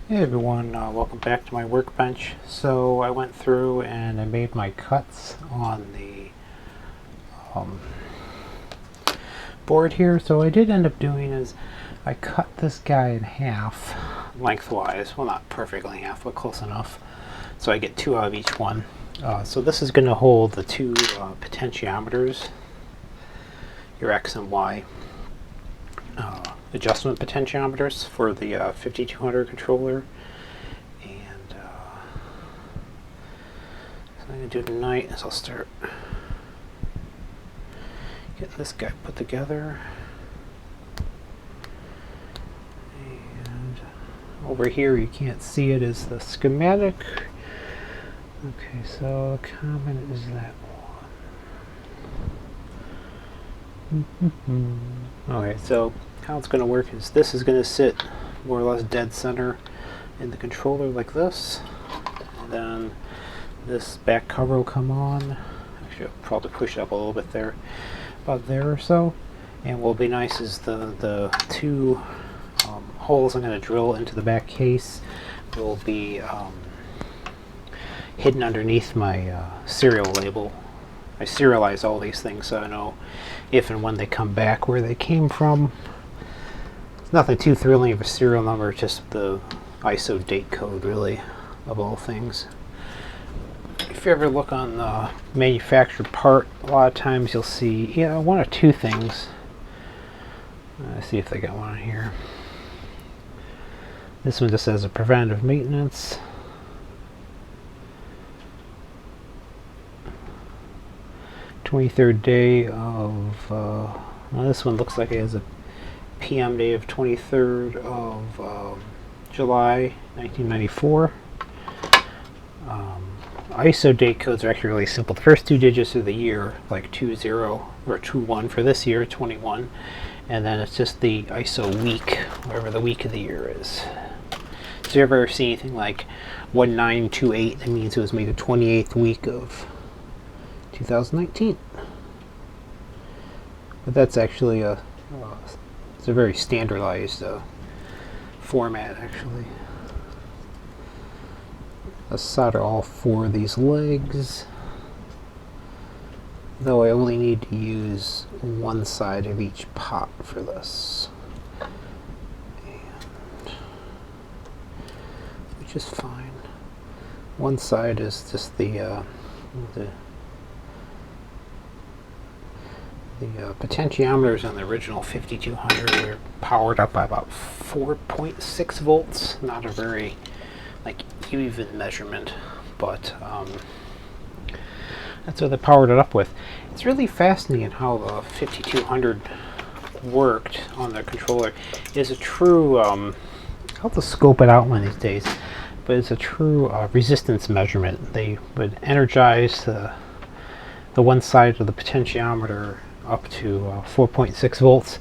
Hey everyone, welcome back to my workbench. So I went through and I made my cuts on the board here. So what I did end up doing is I cut this guy in half lengthwise. Well, not perfectly in half, but close enough. So I get two out of each one. So this is going to hold the two potentiometers, your X and Y adjustment potentiometers for the 5200 controller. And so I'm going to do tonight is I'll start getting this guy put together. And over here you can't see it is the schematic. Okay, so the comment is that one. Okay, so how it's going to work is this is going to sit more or less dead center in the controller like this, and then this back cover will come on. Actually, I'll probably push it up a little bit there, about there or so. And what will be nice is the two holes I'm going to drill into the back case will be hidden underneath my serial label. I serialize all these things so I know if and when they come back where they came from. It's nothing too thrilling of a serial number, just the ISO date code, really, of all things. If you ever look on the manufactured part, a lot of times you'll see one or two things. Let's see if they got one on here. This one just says a preventative maintenance. '23rd day of well, this one looks like it has a PM day of 23rd of July 1994. ISO date codes are actually really simple. The first two digits of the year, like 20 or 21 for this year, 21, and then it's just the ISO week, whatever the week of the year is. So you ever see anything like 1928? That means it was made the 28th week of 2019. But that's actually it's a very standardized format, actually. I'll solder all four of these legs, though I only need to use one side of each pot for this, which is fine. One side is just the potentiometers on the original 5200 are powered up by about 4.6 volts. Not a very even measurement, but that's what they powered it up with. It's really fascinating how the 5200 worked on the controller. It's a true, I'll have to scope it out one of these days, but it's a true resistance measurement. They would energize the one side of the potentiometer up to 4.6 volts,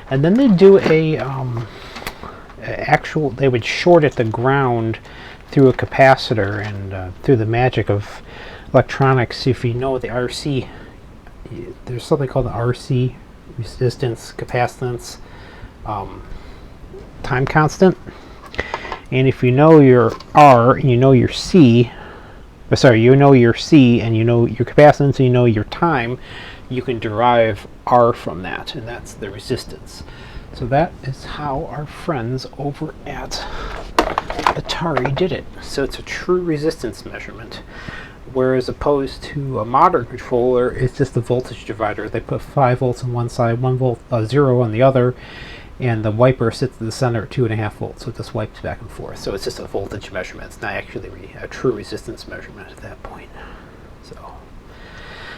and then they do they would short at the ground through a capacitor, and through the magic of electronics, if you know the RC, there's something called the RC, resistance capacitance time constant, and if you know your R and you know your C, you know your C and you know your capacitance and you know your time, you can derive R from that, and that's the resistance. So that is how our friends over at Atari did it. So it's a true resistance measurement, whereas opposed to a modern controller, it's just a voltage divider. They put 5 volts on one side, 0 on the other, and the wiper sits in the center at 2.5 volts, so it just wipes back and forth. So it's just a voltage measurement. It's not actually a true resistance measurement at that point. So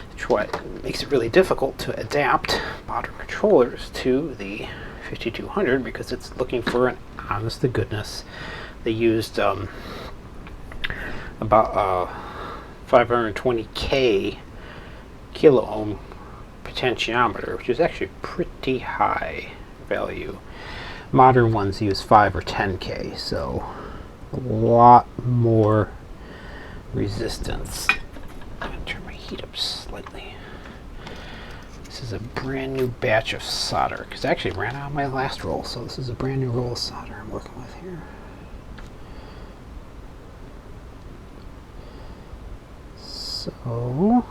that's why it makes it really difficult to adapt modern controllers to the 5200, because it's looking for an honest to goodness. They used about 520k kilo ohm potentiometer, which is actually pretty high value. Modern ones use 5 or 10k, so a lot more resistance. I'm going to turn my heat up slightly. This is a brand new batch of solder, because I actually ran out of my last roll, so this is a brand new roll of solder I'm working with here. So,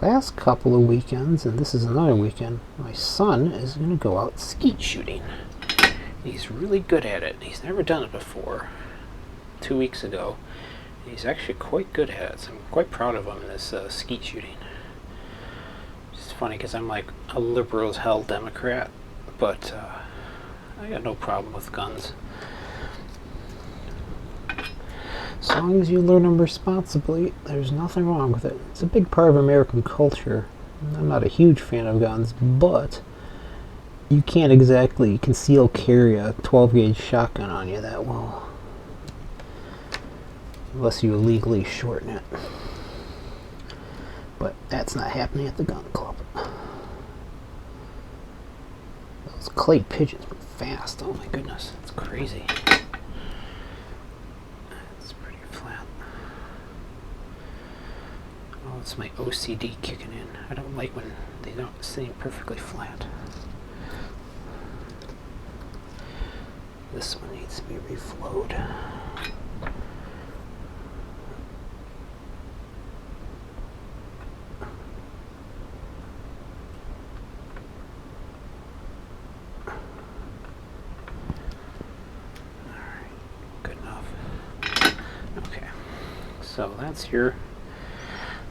last couple of weekends, and this is another weekend, my son is going to go out skeet shooting. He's really good at it. He's never done it before. 2 weeks ago. He's actually quite good at it, so I'm quite proud of him in this skeet shooting. It's funny because I'm like a liberal as hell Democrat, but I got no problem with guns. As long as you learn them responsibly, there's nothing wrong with it. It's a big part of American culture. I'm not a huge fan of guns, but you can't exactly conceal carry a 12 gauge shotgun on you that well. Unless you illegally shorten it. But that's not happening at the gun club. Those clay pigeons move fast. Oh my goodness, it's crazy. It's pretty flat. Oh, it's my OCD kicking in. I don't like when they don't seem perfectly flat. This one needs to be reflowed. So that's your,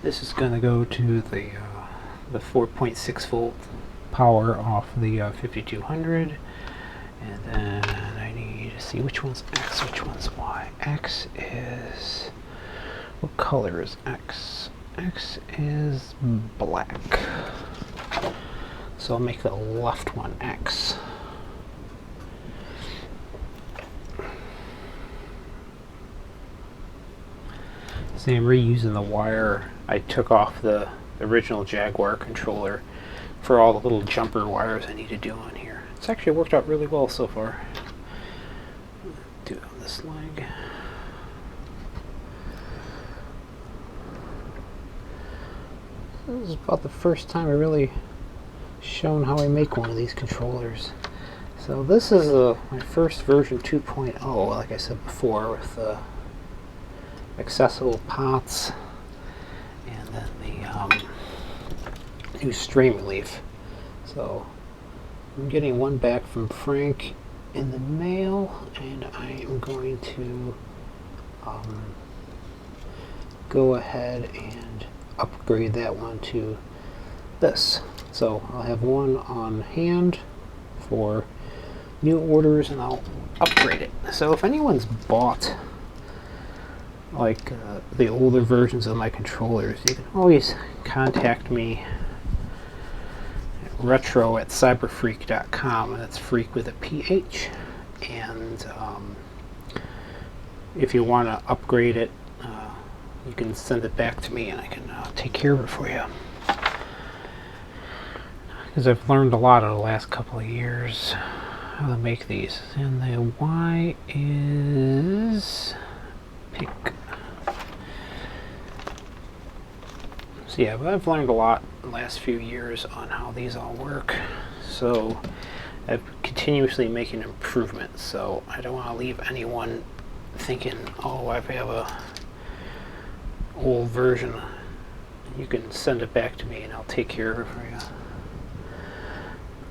this is going to go to the 4.6 volt power off the 5200, and then I need to see which one's X, which one's Y. X is, what color is X? X is black. So I'll make the left one X. See, I'm reusing the wire. I took off the original Jaguar controller for all the little jumper wires I need to do on here. It's actually worked out really well so far. Do it on this leg. This is about the first time I really shown how I make one of these controllers. So this is my first version 2.0, like I said before, with accessible pots and then the new stream relief. So I'm getting one back from Frank in the mail, and I am going to go ahead and upgrade that one to this. So I'll have one on hand for new orders, and I'll upgrade it. So if anyone's bought like the older versions of my controllers, you can always contact me at retro@cyberfreak.com, and that's freak with a PH. And if you want to upgrade it, you can send it back to me and I can take care of it for you. Because I've learned a lot over the last couple of years how to make these. And the Y is pink. So yeah, but I've learned a lot in the last few years on how these all work. So I'm continuously making improvements. So I don't want to leave anyone thinking, oh, I have a old version. You can send it back to me and I'll take care of it for you.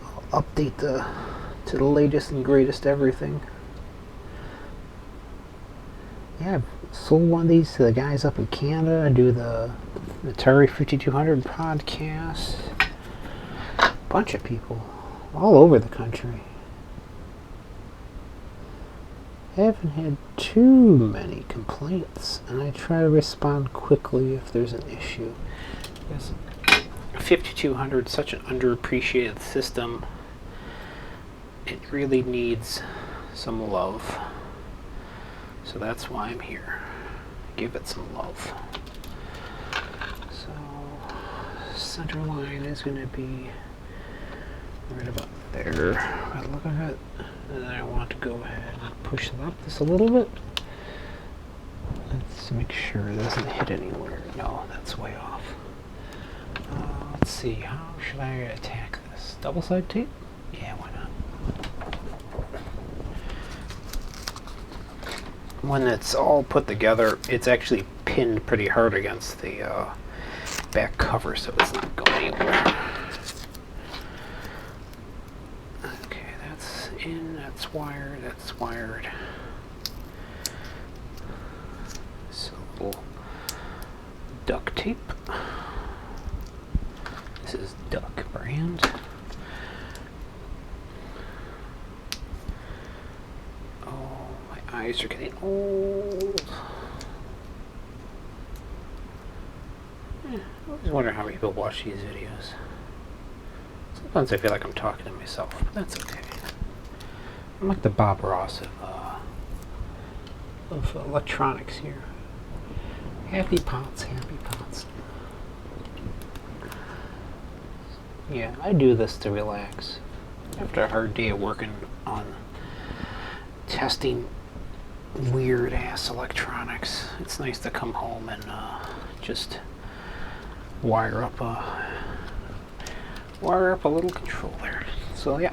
I'll update to the latest and greatest everything. Yeah, I've sold one of these to the guys up in Canada. I do the Atari 5200 podcast. A bunch of people all over the country. I haven't had too many complaints, and I try to respond quickly if there's an issue. Because 5200 is such an underappreciated system. It really needs some love. So that's why I'm here. Give it some love. So center line is going to be right about there. By the look of it. And then I want to go ahead and push it up just a little bit. Let's make sure it doesn't hit anywhere. No, that's way off. Let's see, how should I attack this? Double side tape? Yeah, why not? When it's all put together, it's actually pinned pretty hard against the back cover, so it's not going anywhere. Okay, that's in, that's wired, that's wired. So a little duct tape. This is Duck brand. Oh, my eyes are getting old. I always wonder how people watch these videos. Sometimes I feel like I'm talking to myself, but that's okay. I'm like the Bob Ross of electronics here. Happy Pots, Happy Pots. Yeah, I do this to relax. After a hard day of working on testing weird ass electronics, it's nice to come home and just wire up a little controller. So yeah.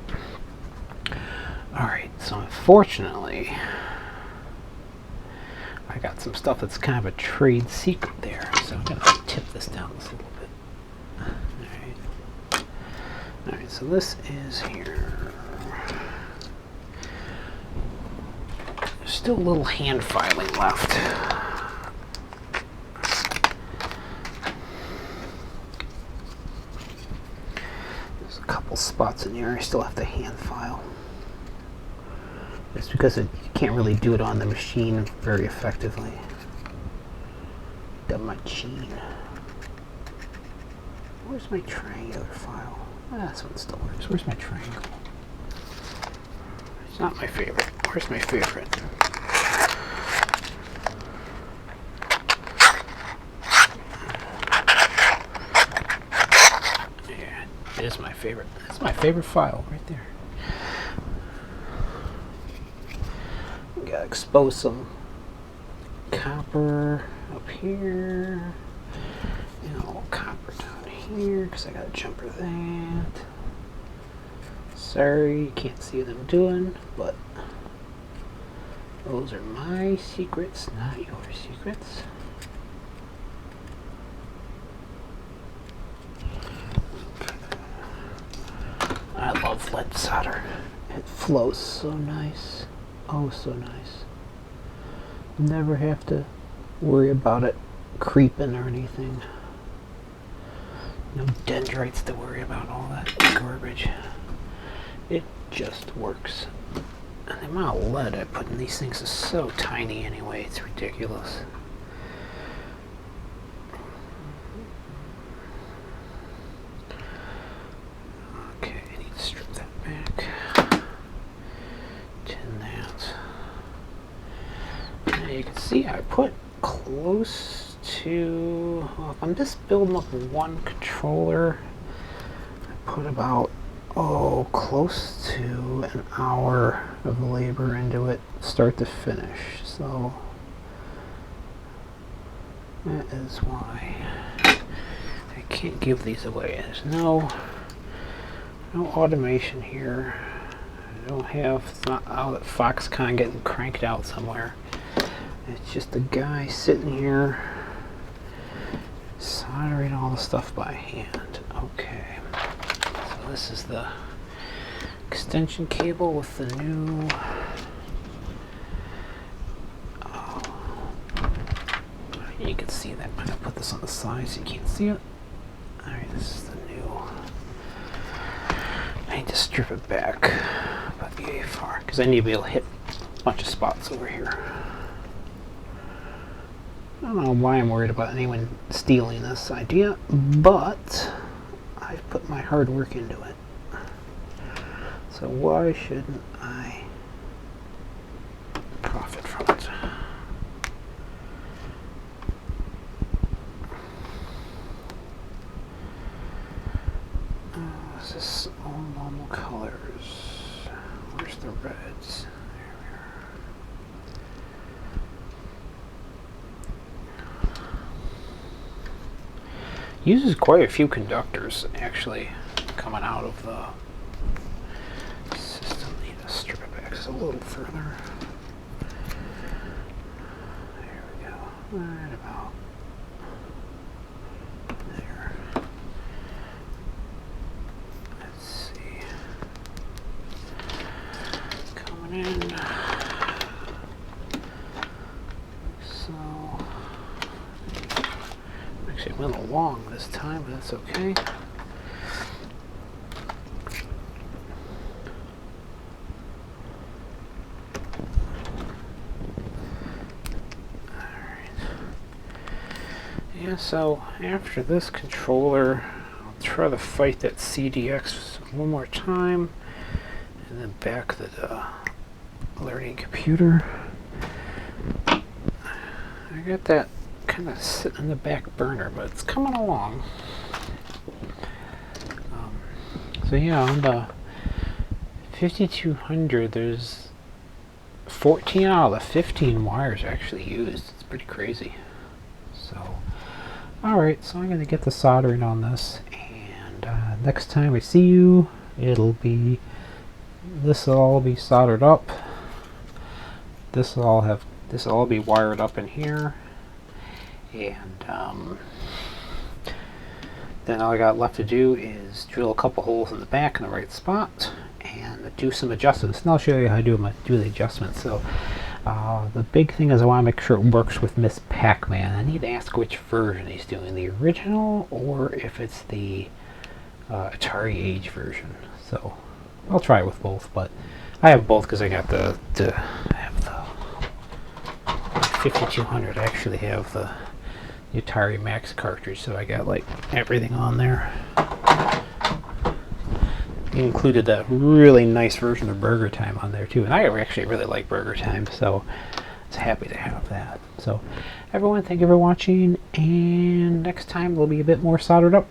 Alright, so unfortunately I got some stuff that's kind of a trade secret there, so I'm gonna tip this down just a little bit. Alright, so this is here. There's still a little hand filing left. There's a couple spots in here I still have to hand file. It's because you can't really do it on the machine very effectively. The machine. Where's my triangular file? This one still works. Where's my triangle? It's not my favorite. Where's my favorite? Yeah, it is my favorite. That's my favorite file right there. Gotta expose some copper up here. And a little copper down here because I gotta jumper that. Sorry, you can't see what I'm doing, but those are my secrets, not your secrets. I love lead solder. It flows so nice. Oh, so nice. Never have to worry about it creeping or anything. No dendrites to worry about, all that garbage. It just works. And the amount of lead I put in these things is so tiny anyway, it's ridiculous. Okay, I need to strip that back. Tin that. Now you can see I put close to, well, if I'm just building up one controller, I put about, close to an hour of labor into it, start to finish. So that is why I can't give these away. There's no automation here. I don't have, it's not out at Foxconn getting cranked out somewhere. It's just a guy sitting here soldering all the stuff by hand. Okay, so this is the extension cable with the new you can see that. I'm gonna put this on the side so you can't see it. Alright, this is the new. I need to strip it back about the AFR because I need to be able to hit a bunch of spots over here. I don't know why I'm worried about anyone stealing this idea, but I've put my hard work into it. So why shouldn't I profit from it? This is all normal colors. Where's the reds? There we are. Uses quite a few conductors actually coming out of the system. Need to strip it back just a little further. There we go. Right about there. Let's see. Coming in. So, actually, I went along this time, but that's okay. Yeah, so after this controller, I'll try to fight that CDX one more time, and then back the learning computer. I got that kind of sitting in the back burner, but it's coming along. So yeah, on the 5200, there's 14 out of the 15 wires actually used. It's pretty crazy. So, alright, so I'm going to get the soldering on this, and next time I see you, it'll be, this will all be soldered up. This will all be wired up in here, and then all I got left to do is drill a couple holes in the back in the right spot and do some adjustments. And I'll show you how to do the adjustments. So the big thing is I want to make sure it works with Miss Pac-Man. I need to ask which version he's doing, the original or if it's the Atari Age version. So I'll try it with both, but I have both because I got I have the 5200. I actually have the Atari Max cartridge, so I got like everything on there. He included that really nice version of Burger Time on there too, and I actually really like Burger Time, so I was happy to have that. So everyone, thank you for watching, and next time there'll be a bit more soldered up.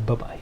Bye bye.